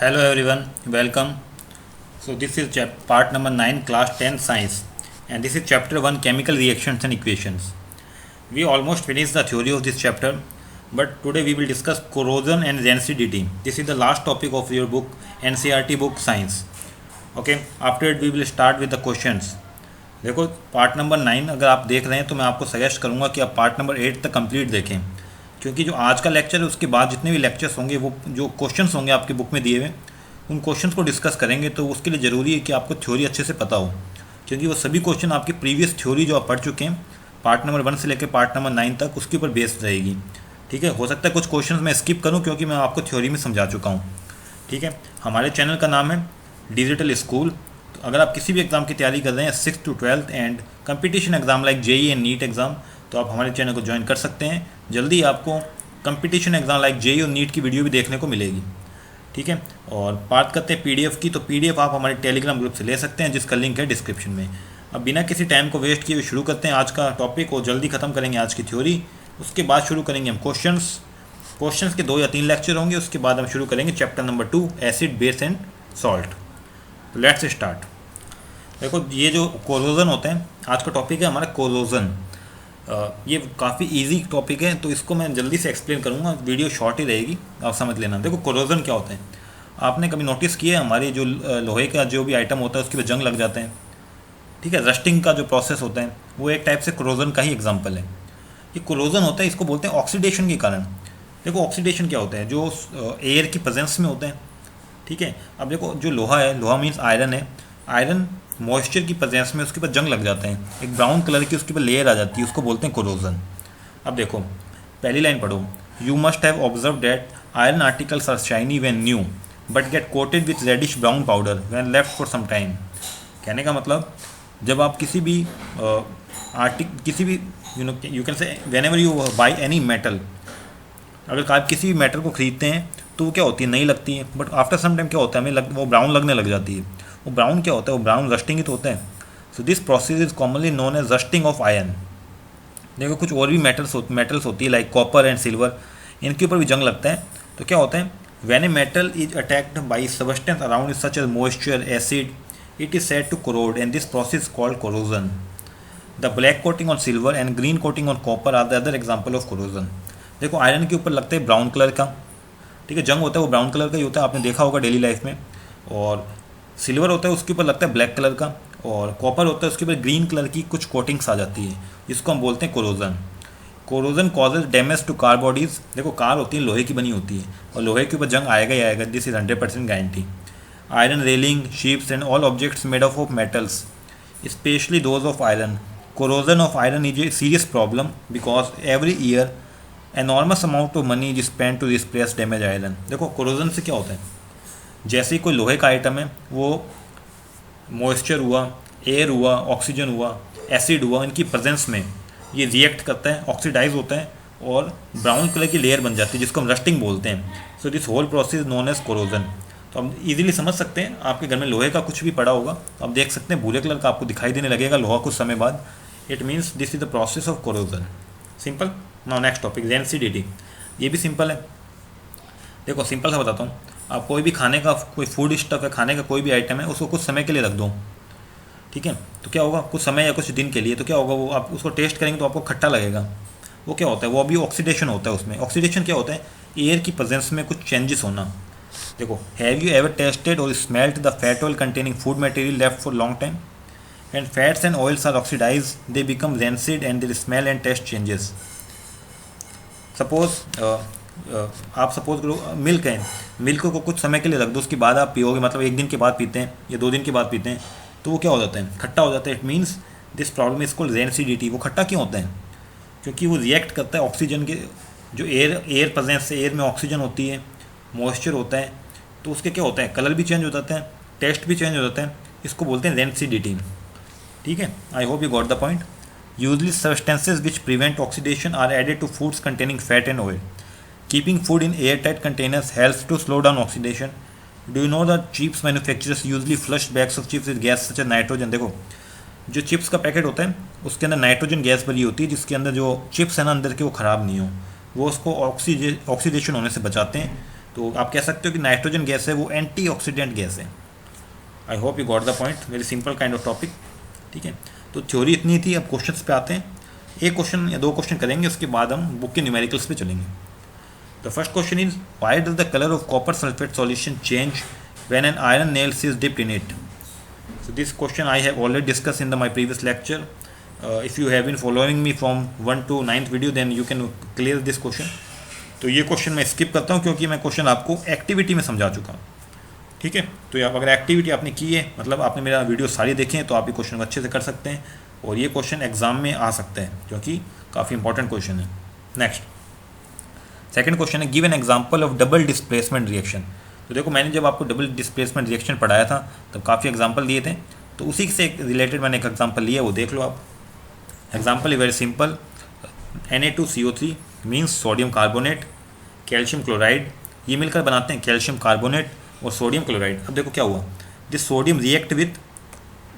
Hello everyone, welcome. So this is part number 9, class 10 science, and this is chapter 1, chemical reactions and equations. We almost finished the theory of this chapter, but today we will discuss corrosion and rancidity. This is the last topic of your book, NCERT book science. Okay, after it we will start with the questions. देखो part number 9 अगर आप देख रहे हैं तो मैं आपको suggest करूंगा कि आप पार्ट नंबर 8 तक कंप्लीट देखें, क्योंकि जो आज का लेक्चर है उसके बाद जितने भी लेक्चर्स होंगे वो जो क्वेश्चंस होंगे आपकी बुक में दिए हुए उन क्वेश्चंस को डिस्कस करेंगे। तो उसके लिए ज़रूरी है कि आपको थ्योरी अच्छे से पता हो, क्योंकि वो सभी क्वेश्चन आपकी प्रीवियस थ्योरी जो आप पढ़ चुके हैं पार्ट नंबर 1 से लेकर पार्ट नंबर 9 तक उसके ऊपर बेस्ड रहेगी। ठीक है, हो सकता है कुछ क्वेश्चन मैं स्किप करूँ क्योंकि मैं आपको थ्योरी में समझा चुका हूँ। ठीक है, हमारे चैनल का नाम है डिजिटल स्कूल। तो अगर आप किसी भी एग्ज़ाम की तैयारी कर रहे हैं 6th to 12th and competition exam like JEE and NEET exam, तो आप हमारे चैनल को ज्वाइन कर सकते हैं। जल्दी आपको कंपटीशन एग्ज़ाम लाइक जेई और नीट की वीडियो भी देखने को मिलेगी। ठीक है, और बात करते हैं पीडीएफ की, तो पीडीएफ आप हमारे टेलीग्राम ग्रुप से ले सकते हैं जिसका लिंक है डिस्क्रिप्शन में। अब बिना किसी टाइम को वेस्ट किए हुए शुरू करते हैं आज का टॉपिक और जल्दी ख़त्म करेंगे आज की थ्योरी। उसके बाद शुरू करेंगे हम क्वेश्चंस के 2 या 3 लेक्चर होंगे। उसके बाद हम शुरू करेंगे chapter number 2, acid base and salt. तो लेट्स स्टार्ट। देखो ये जो कोरोजन होते हैं, आज का टॉपिक है हमारा कोरोजन। ये काफ़ी इजी टॉपिक है तो इसको मैं जल्दी से एक्सप्लेन करूँगा, वीडियो शॉर्ट ही रहेगी, आप समझ लेना। देखो कोरोजन क्या होते हैं, आपने कभी नोटिस किया है हमारे जो लोहे का जो भी आइटम होता है उसके ऊपर जंग लग जाते हैं। ठीक है, रस्टिंग का जो प्रोसेस होता है वो एक टाइप से कोरोजन का ही एग्जाम्पल है। ये कोरोजन होता है, इसको बोलते हैं ऑक्सीडेशन के कारण। देखो ऑक्सीडेशन क्या होता है, जो एयर की प्रेजेंस में होते हैं। ठीक है, अब देखो जो लोहा है, लोहा मीन्स आयरन है, आयरन मॉइस्चर की प्रेजेंस में उसके ऊपर जंग लग जाते हैं, एक ब्राउन कलर की उसके ऊपर लेयर आ जाती है, उसको बोलते हैं कोरोजन। अब देखो पहली लाइन पढ़ो, you must have observe that iron articles are shiny when new but get coated with reddish brown powder when left for some time. कहने का मतलब जब आप किसी भी you can say whenever you buy any metal, अगर आप किसी भी मेटल को खरीदते हैं तो वो क्या होती है, नई लगती है, बट आफ्टर सम टाइम क्या होता है, हमें वो ब्राउन लगने लग जाती है। वो ब्राउन क्या होता है, वो ब्राउन रस्टिंग ही तो होता है। So this process is commonly known as rusting of iron. देखो कुछ और भी मेटल्स होती है लाइक कॉपर एंड सिल्वर, इनके ऊपर भी जंग लगता है। तो क्या होता है, when a metal is attacked by substance around such as moisture acid it is said to corrode and this process called corrosion. The black coating on silver and green coating on copper are the other example of corrosion. देखो iron के ऊपर लगता है brown colour का, ठीक है, जंग होता है वो ब्राउन कलर का ही होता है, आपने देखा होगा डेली लाइफ में। और सिल्वर होता है उसके ऊपर लगता है ब्लैक कलर का, और कॉपर होता है उसके ऊपर ग्रीन कलर की कुछ कोटिंग्स आ जाती है, जिसको हम बोलते हैं corrosion. Corrosion causes damage to car bodies. देखो कार होती है लोहे की बनी होती है और लोहे के ऊपर जंग आएगा ही आएगा, this is 100% guarantee. Iron railing, ships and all objects made of metals specially those of iron. Corrosion of iron is a serious problem because every year enormous amount of money is spend to replace damage iron. देखो corrosion से क्या होता है, जैसे ही कोई लोहे का item है वो मॉइस्चर हुआ, एयर हुआ, ऑक्सीजन हुआ, एसिड हुआ, इनकी प्रेजेंस में ये रिएक्ट करता है, ऑक्सीडाइज होता है और ब्राउन कलर की लेयर बन जाती है जिसको हम रस्टिंग बोलते हैं। So this whole process known as corrosion. तो हम इजीली समझ सकते हैं, आपके घर में लोहे का कुछ भी पड़ा होगा तो आप देख सकते हैं भूरे कलर का आपको दिखाई देने लगेगा लोहा कुछ समय बाद, it means this is the process of corrosion. Simple. Now next topic rancidity. ये भी सिंपल है। देखो सिंपल सा बताता हूँ, आप कोई भी खाने का कोई फूड स्टफ है, खाने का कोई भी आइटम है, उसको कुछ समय के लिए रख दो, ठीक है, तो क्या होगा, कुछ समय या कुछ दिन के लिए, तो क्या होगा, वो आप उसको टेस्ट करेंगे तो आपको खट्टा लगेगा। वो क्या होता है, वो अभी ऑक्सीडेशन होता है उसमें। ऑक्सीडेशन क्या होता है, एयर की प्रेजेंस में कुछ चेंजेस होना। देखो हैव यू एवर टेस्टेड और smelt the fat oil containing food material left for long time and fats and oils are oxidise, they become rancid and their smell and taste changes. आप suppose करो milk है, milk को कुछ समय के लिए रख दो, उसके बाद आप पियोगे, मतलब 1 दिन के बाद पीते हैं या 2 दिन के बाद पीते हैं, तो वो क्या हो जाता है, खट्टा हो जाता है। It means this problem is called rancidity. वो खट्टा क्यों होता है, क्योंकि वो रिएक्ट करता है ऑक्सीजन के जो एयर प्रेजेंस से, एयर में ऑक्सीजन होती है, मॉइस्चर होता है, तो उसके क्या होता है, कलर भी चेंज हो जाता है, टेस्ट भी चेंज हो जाता है, इसको बोलते हैं रेंसिडिटी। ठीक है, I hope you got the point. Usually substances which prevent oxidation are added to foods containing fat and oil. Keeping food in airtight containers helps to slow down oxidation. Do you know that chips manufacturers usually flush bags of chips with gas such as nitrogen? देखो जो chips का packet होता है उसके अंदर nitrogen gas भरी होती है, जिसके अंदर जो चिप्स है ना अंदर के वो ख़राब नहीं हो, वो उसको ऑक्सीडेशन होने से बचाते हैं। तो आप कह सकते हो कि नाइट्रोजन गैस है वो एंटीऑक्सीडेंट गैस है। I hope you got the point, very simple kind of topic. ठीक है, तो थ्योरी इतनी थी। अब क्वेश्चंस पे आते हैं, एक क्वेश्चन या दो क्वेश्चन करेंगे, उसके बाद हम बुक के न्यूमेरिकल्स पे चलेंगे। The first question is why does the colour of copper sulphate solution change when an iron nails is dipped in it? So this question I have already discussed in my previous lecture. If you have been following me from 1 to 9th video, then you can clear this question. तो ये question मैं skip करता हूँ क्योंकि मैं question आपको activity में समझा चुका हूँ। ठीक है, तो आप अगर एक्टिविटी आपने की है, मतलब आपने मेरा वीडियो सारी देखे हैं, तो आप ये क्वेश्चन को अच्छे से कर सकते हैं और ये क्वेश्चन एग्जाम में आ सकता है क्योंकि काफ़ी इंपॉर्टेंट क्वेश्चन है। नेक्स्ट सेकंड क्वेश्चन है give an example of double displacement reaction. तो देखो मैंने जब आपको डबल डिस्प्लेसमेंट रिएक्शन पढ़ाया था तब काफ़ी एग्जांपल दिए थे, तो उसी से रिलेटेड मैंने एक एग्जांपल लिया, वो देख लो आप। Example is very simple, Na2CO3 means sodium carbonate, calcium chloride, ये मिलकर बनाते हैं कैल्शियम कार्बोनेट और सोडियम क्लोराइड। अब देखो क्या हुआ, दिस सोडियम रिएक्ट विथ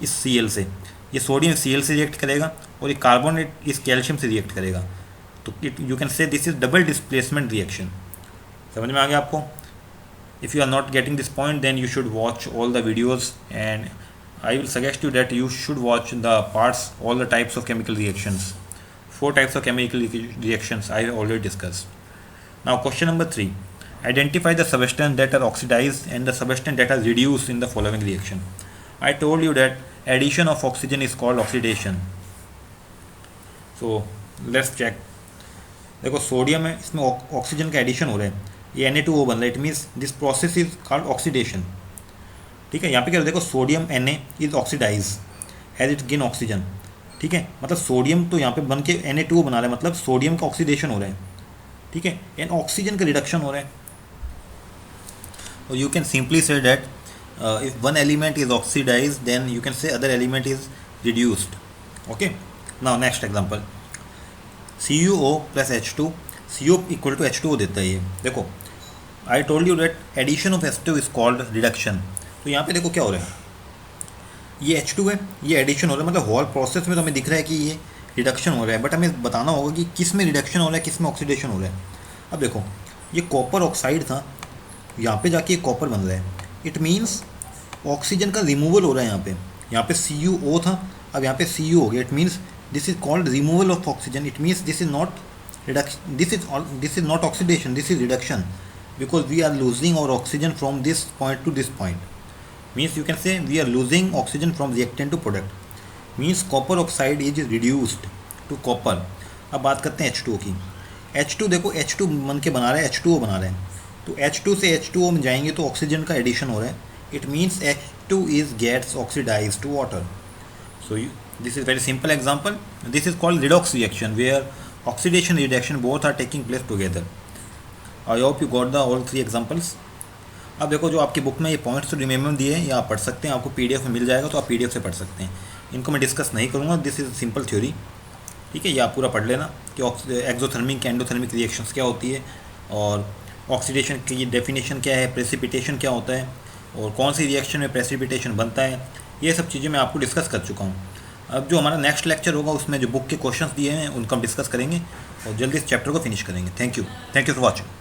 इस Cl से, ये सोडियम Cl से रिएक्ट करेगा और ये कार्बोनेट इस कैल्शियम से रिएक्ट करेगा, तो you can say this is double displacement reaction. समझ में आ गया आपको? If you are not getting this point then you should watch all the videos and I will suggest you that you should watch the parts, all the types of chemical reactions. 4 types of chemical reactions I have already discussed. Now question number 3. Identify the substance that are oxidized and the substance that are reduced in the following reaction. I told you that addition of oxygen is called oxidation. So let's check. देखो sodium है, इसमें oxygen का addition हो रहा है, ये Na2O बन रहा है, it means this process is called oxidation. ठीक है, यहाँ पे क्या देखो sodium Na is oxidise as it gain oxygen. ठीक है, मतलब सोडियम तो यहाँ पे बन के Na2O बना रहा है, मतलब सोडियम का ऑक्सीडेशन हो रहा है। ठीक है, एंड ऑक्सीजन का रिडक्शन हो रहा है। और you can simply say that if one element is oxidise then you can say other element is reduced. Okay, now next example, CuO plus H2, CO equal to H2O देता है ये। देखो I told you that addition of H2 is called reduction. तो यहाँ पे देखो क्या हो रहा है, ये H2 है, ये एडिशन हो रहा है, मतलब होल प्रोसेस में तो हमें दिख रहा है कि ये रिडक्शन हो रहा है, बट हमें बताना होगा कि किस में रिडक्शन हो रहा है, किस में ऑक्सीडेशन हो रहा है। अब देखो ये कॉपर ऑक्साइड था, यहाँ पे जाके ये कॉपर बन रहा है, इट मीन्स ऑक्सीजन का रिमूवल हो रहा है। यहाँ पे CuO था, अब यहाँ पे Cu हो गया, it means this is called removal of oxygen. It means this is not reduction, this is not oxidation, this is reduction, because we are losing our oxygen from this point to this point. Means you can say we are losing oxygen from reactant to product. Means copper oxide is reduced to copper. अब बात करते हैं H2O की। H2 देखो H2 मन के बना रहा है, H2O बना रहे हैं, तो H2 से H2O में जाएंगे तो ऑक्सीजन का एडिशन हो रहा है। It means H2 is gets oxidized to water. So this is very simple example. This is called redox reaction where oxidation and reduction both are taking place together. I hope you got the all 3 examples. अब देखो जो आपकी book में ये points तो remember दिए हैं, ये आप पढ़ सकते हैं, आपको PDF में मिल जाएगा, तो आप PDF से पढ़ सकते हैं। इनको मैं डिस्कस नहीं करूँगा, दिस इज़ सिंपल थ्योरी। ठीक है, ये आप पूरा पढ़ लेना कि एक्सोथर्मिक एंडोथर्मिक रिएक्शंस क्या होती है और ऑक्सीडेशन की डेफिनेशन क्या है, प्रेसिपिटेशन क्या होता है और कौन सी रिएक्शन में प्रेसिपिटेशन बनता है, ये सब चीज़ें मैं आपको डिस्कस कर चुका हूँ। अब जो हमारा नेक्स्ट लेक्चर होगा उसमें जो बुक के क्वेश्चंस दिए हैं उनको हम डिस्कस करेंगे और जल्दी इस चैप्टर को फिनिश करेंगे। Thank you for watching.